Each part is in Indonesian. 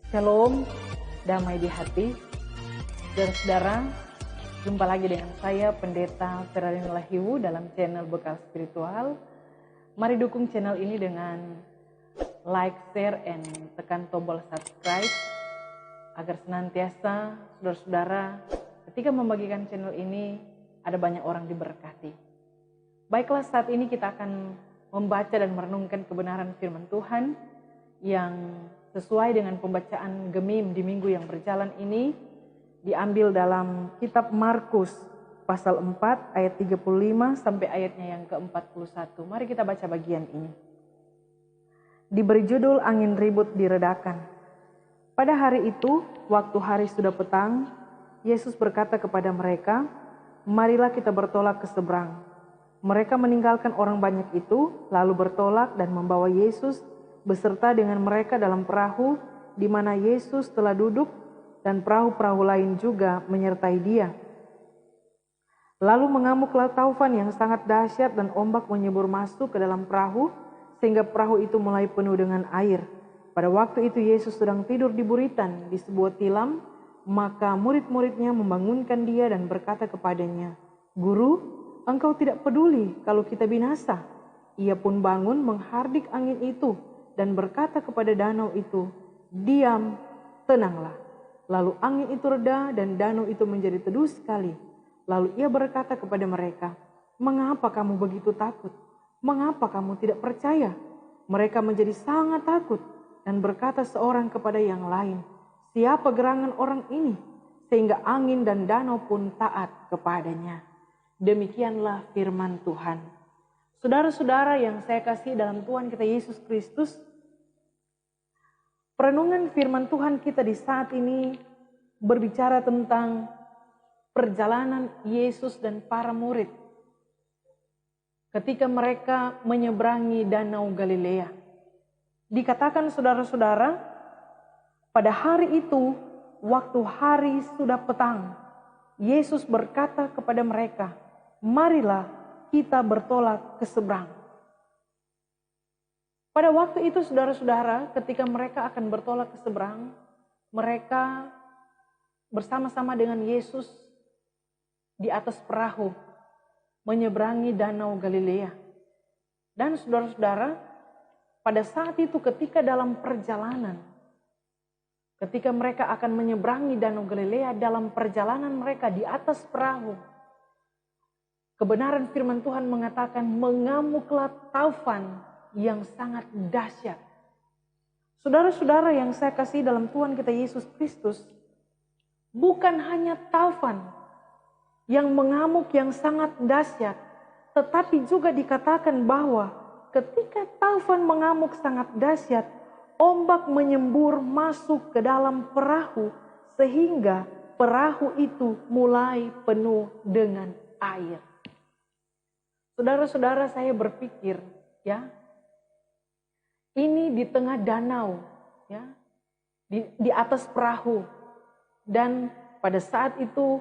Shalom, damai di hati. Saudara-saudara, jumpa lagi dengan saya Pendeta Feralina Lahiwu dalam channel Bekal Spiritual. Mari dukung channel ini dengan like, share, and tekan tombol subscribe agar senantiasa saudara-saudara ketika membagikan channel ini ada banyak orang diberkati. Baiklah, saat ini kita akan membaca dan merenungkan kebenaran firman Tuhan yang sesuai dengan pembacaan Gemim di minggu yang berjalan ini diambil dalam kitab Markus pasal 4 ayat 35 sampai ayatnya yang ke-41. Mari kita baca bagian ini. Diberi judul Angin Ribut Diredakan. Pada hari itu, waktu hari sudah petang, Yesus berkata kepada mereka, "Marilah kita bertolak ke seberang." Mereka meninggalkan orang banyak itu, lalu bertolak dan membawa Yesus beserta dengan mereka dalam perahu di mana Yesus telah duduk, dan perahu-perahu lain juga menyertai dia. Lalu mengamuklah taufan yang sangat dahsyat dan ombak menyembur masuk ke dalam perahu sehingga perahu itu mulai penuh dengan air. Pada waktu itu Yesus sedang tidur di buritan di sebuah tilam, maka murid-muridnya membangunkan dia dan berkata kepadanya, "Guru, engkau tidak peduli kalau kita binasa." Ia pun bangun menghardik angin itu dan berkata kepada danau itu, "Diam, tenanglah." Lalu angin itu reda dan danau itu menjadi teduh sekali. Lalu ia berkata kepada mereka, "Mengapa kamu begitu takut? Mengapa kamu tidak percaya?" Mereka menjadi sangat takut dan berkata seorang kepada yang lain, "Siapa gerangan orang ini sehingga angin dan danau pun taat kepadanya?" Demikianlah firman Tuhan. Saudara-saudara yang saya kasih dalam Tuhan kita Yesus Kristus, perenungan firman Tuhan kita di saat ini berbicara tentang perjalanan Yesus dan para murid ketika mereka menyeberangi Danau Galilea. Dikatakan saudara-saudara, pada hari itu, waktu hari sudah petang, Yesus berkata kepada mereka, "Marilah kita bertolak ke seberang." Pada waktu itu saudara-saudara, ketika mereka akan bertolak ke seberang, mereka bersama-sama dengan Yesus di atas perahu menyeberangi Danau Galilea. Dan saudara-saudara, pada saat itu ketika dalam perjalanan, ketika mereka akan menyeberangi Danau Galilea, dalam perjalanan mereka di atas perahu, kebenaran firman Tuhan mengatakan mengamuklah taufan yang sangat dahsyat. Saudara-saudara yang saya kasih dalam Tuhan kita Yesus Kristus, bukan hanya taufan yang mengamuk yang sangat dahsyat, tetapi juga dikatakan bahwa ketika taufan mengamuk sangat dahsyat, ombak menyembur masuk ke dalam perahu sehingga perahu itu mulai penuh dengan air. Saudara-saudara, saya berpikir, ya, ini di tengah danau, ya, di atas perahu, dan pada saat itu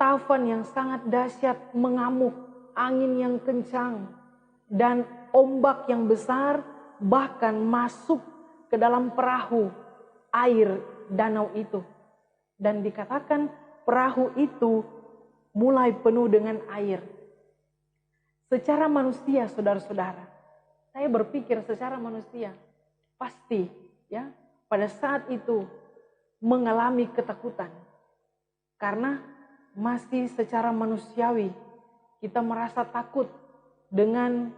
taufan yang sangat dahsyat mengamuk, angin yang kencang, dan ombak yang besar bahkan masuk ke dalam perahu air danau itu. Dan dikatakan perahu itu mulai penuh dengan air. Secara manusia, saudara-saudara, saya berpikir secara manusia, pasti ya pada saat itu mengalami ketakutan. Karena masih secara manusiawi kita merasa takut dengan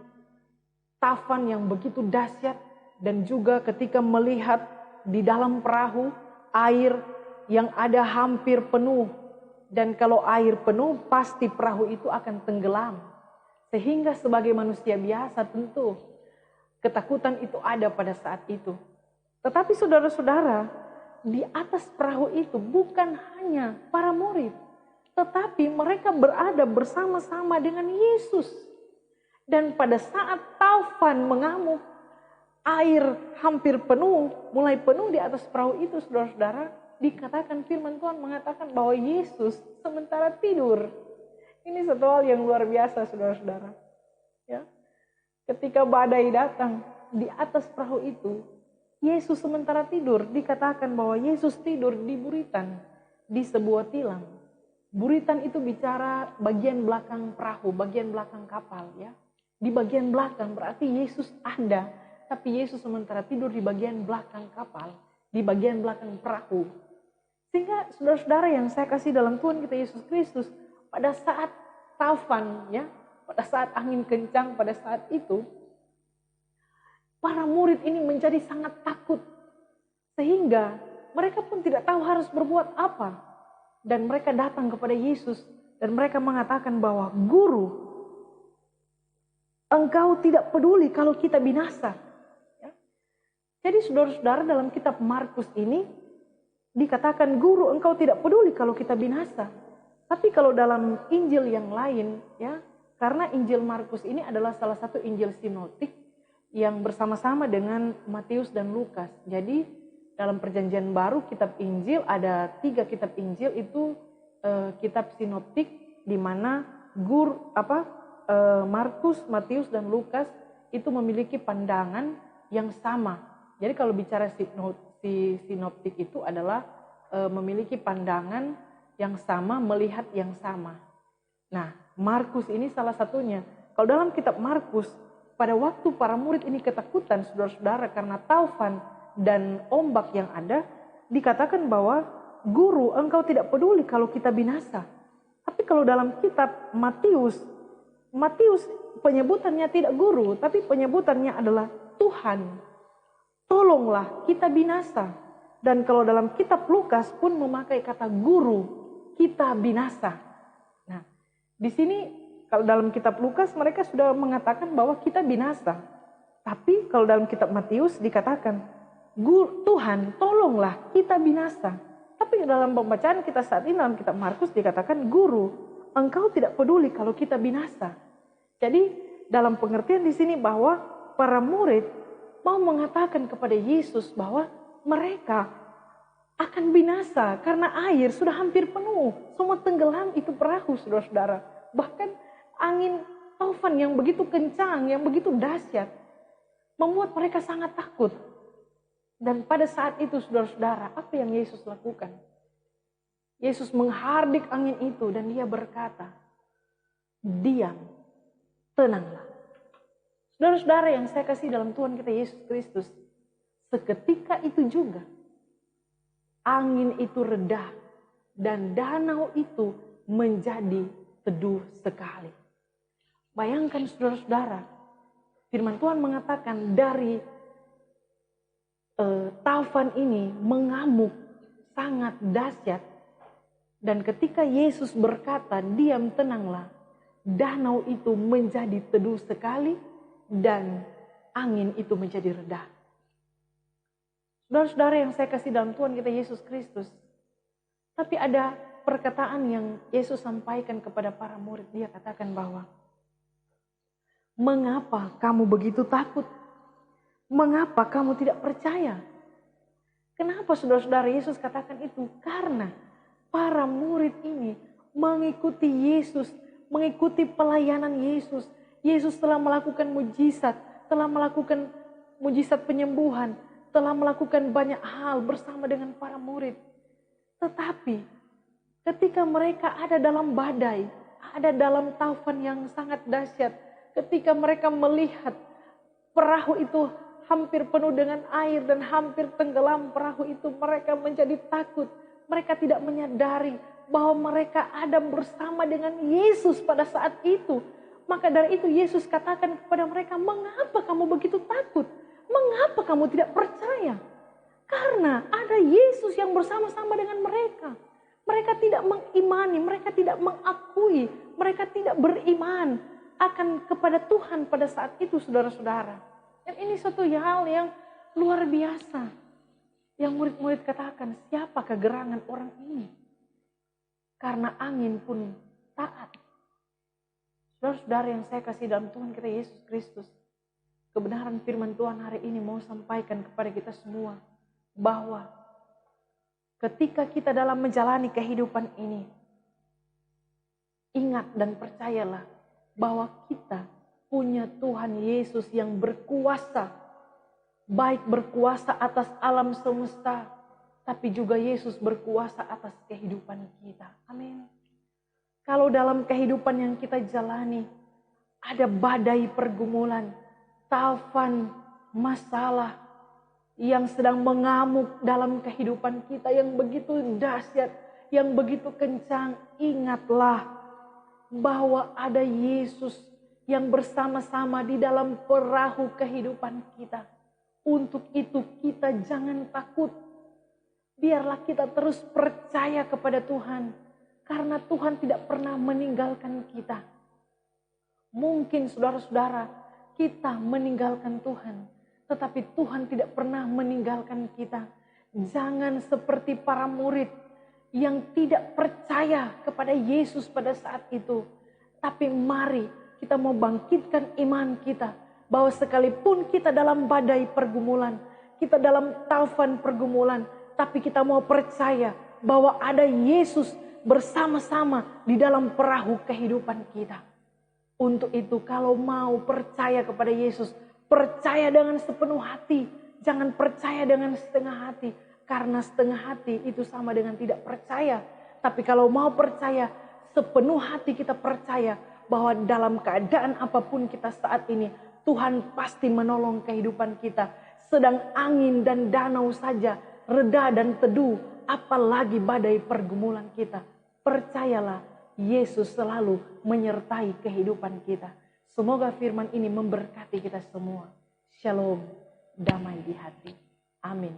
taufan yang begitu dahsyat, dan juga ketika melihat di dalam perahu air yang ada hampir penuh, dan kalau air penuh pasti perahu itu akan tenggelam. Sehingga sebagai manusia biasa tentu ketakutan itu ada pada saat itu. Tetapi saudara-saudara, di atas perahu itu bukan hanya para murid, tetapi mereka berada bersama-sama dengan Yesus. Dan pada saat taufan mengamuk, air hampir penuh, mulai penuh di atas perahu itu, saudara-saudara, dikatakan firman Tuhan mengatakan bahwa Yesus sementara tidur. Ini satu hal yang luar biasa, saudara-saudara. Ya. Ketika badai datang di atas perahu itu, Yesus sementara tidur, dikatakan bahwa Yesus tidur di buritan, di sebuah tilam. Buritan itu bicara bagian belakang perahu, bagian belakang kapal ya. Di bagian belakang berarti Yesus ada, tapi Yesus sementara tidur di bagian belakang kapal, di bagian belakang perahu. Sehingga saudara-saudara yang saya kasih dalam Tuhan kita Yesus Kristus, pada saat taufan ya, pada saat angin kencang, pada saat itu, para murid ini menjadi sangat takut. Sehingga mereka pun tidak tahu harus berbuat apa. Dan mereka datang kepada Yesus dan mereka mengatakan bahwa, "Guru, engkau tidak peduli kalau kita binasa." Ya. Jadi saudara-saudara dalam kitab Markus ini dikatakan, "Guru, engkau tidak peduli kalau kita binasa." Tapi kalau dalam Injil yang lain ya, karena Injil Markus ini adalah salah satu Injil sinoptik yang bersama-sama dengan Matius dan Lukas. Jadi dalam perjanjian baru kitab Injil ada 3 kitab Injil itu kitab sinoptik di mana Markus, Matius dan Lukas itu memiliki pandangan yang sama. Jadi kalau bicara sinoptik itu adalah memiliki pandangan yang sama, melihat yang sama. Nah, Markus ini salah satunya. Kalau dalam kitab Markus, pada waktu para murid ini ketakutan, saudara-saudara, karena taufan dan ombak yang ada, dikatakan bahwa, "Guru, engkau tidak peduli kalau kita binasa." Tapi kalau dalam kitab Matius penyebutannya tidak guru, tapi penyebutannya adalah Tuhan, tolonglah kita binasa. Dan kalau dalam kitab Lukas pun memakai kata guru, kita binasa. Nah, di sini kalau dalam kitab Lukas mereka sudah mengatakan bahwa kita binasa. Tapi kalau dalam kitab Matius dikatakan, "Tuhan, tolonglah kita binasa." Tapi dalam pembacaan kita saat ini dalam kitab Markus dikatakan, "Guru, engkau tidak peduli kalau kita binasa." Jadi dalam pengertian di sini bahwa para murid mau mengatakan kepada Yesus bahwa mereka akan binasa karena air sudah hampir penuh. Semua tenggelam itu perahu, saudara-saudara. Bahkan angin taufan yang begitu kencang, yang begitu dahsyat, membuat mereka sangat takut. Dan pada saat itu saudara-saudara, apa yang Yesus lakukan? Yesus menghardik angin itu dan dia berkata, "Diam, tenanglah." Saudara-saudara yang saya kasih dalam Tuhan kita Yesus Kristus, seketika itu juga angin itu reda dan danau itu menjadi teduh sekali. Bayangkan saudara-saudara, firman Tuhan mengatakan dari taufan ini mengamuk sangat dahsyat. Dan ketika Yesus berkata, "Diam, tenanglah," danau itu menjadi teduh sekali dan angin itu menjadi reda. Saudara-saudara yang saya kasih dalam Tuhan kita Yesus Kristus. Tapi ada perkataan yang Yesus sampaikan kepada para murid. Dia katakan bahwa, "Mengapa kamu begitu takut? Mengapa kamu tidak percaya?" Kenapa saudara-saudara Yesus katakan itu? Karena para murid ini mengikuti Yesus, mengikuti pelayanan Yesus. Yesus telah melakukan mujizat, telah melakukan mujizat penyembuhan, telah melakukan banyak hal bersama dengan para murid. Tetapi ketika mereka ada dalam badai, ada dalam taufan yang sangat dahsyat, ketika mereka melihat perahu itu hampir penuh dengan air dan hampir tenggelam perahu itu, mereka menjadi takut. Mereka tidak menyadari bahwa mereka ada bersama dengan Yesus pada saat itu. Maka dari itu Yesus katakan kepada mereka, "Mengapa kamu begitu takut? Mengapa kamu tidak percaya?" Karena ada Yesus yang bersama-sama dengan mereka. Mereka tidak mengimani, mereka tidak mengakui, mereka tidak beriman akan kepada Tuhan pada saat itu, saudara-saudara. Dan ini suatu hal yang luar biasa. Yang murid-murid katakan, "Siapakah gerangan orang ini?" Karena angin pun taat. Saudara-saudara yang saya kasih dalam Tuhan kita Yesus Kristus. Kebenaran firman Tuhan hari ini mau sampaikan kepada kita semua. Bahwa ketika kita dalam menjalani kehidupan ini, ingat dan percayalah bahwa kita punya Tuhan Yesus yang berkuasa baik berkuasa atas alam semesta, tapi juga Yesus berkuasa atas kehidupan kita. Amin. Kalau dalam kehidupan yang kita jalani, ada badai pergumulan, taufan, masalah yang sedang mengamuk dalam kehidupan kita yang begitu dahsyat, yang begitu kencang, ingatlah bahwa ada Yesus yang bersama-sama di dalam perahu kehidupan kita. Untuk itu kita jangan takut. Biarlah kita terus percaya kepada Tuhan. Karena Tuhan tidak pernah meninggalkan kita. Mungkin saudara-saudara kita meninggalkan Tuhan. Tetapi Tuhan tidak pernah meninggalkan kita. Jangan seperti para murid yang tidak percaya kepada Yesus pada saat itu. Tapi mari kita mau bangkitkan iman kita. Bahwa sekalipun kita dalam badai pergumulan. Kita dalam taufan pergumulan. Tapi kita mau percaya bahwa ada Yesus bersama-sama di dalam perahu kehidupan kita. Untuk itu kalau mau percaya kepada Yesus, percaya dengan sepenuh hati. Jangan percaya dengan setengah hati. Karena setengah hati itu sama dengan tidak percaya. Tapi kalau mau percaya, sepenuh hati kita percaya bahwa dalam keadaan apapun kita saat ini, Tuhan pasti menolong kehidupan kita. Sedang angin dan danau saja reda dan teduh, apalagi badai pergumulan kita. Percayalah, Yesus selalu menyertai kehidupan kita. Semoga firman ini memberkati kita semua. Shalom, damai di hati. Amin.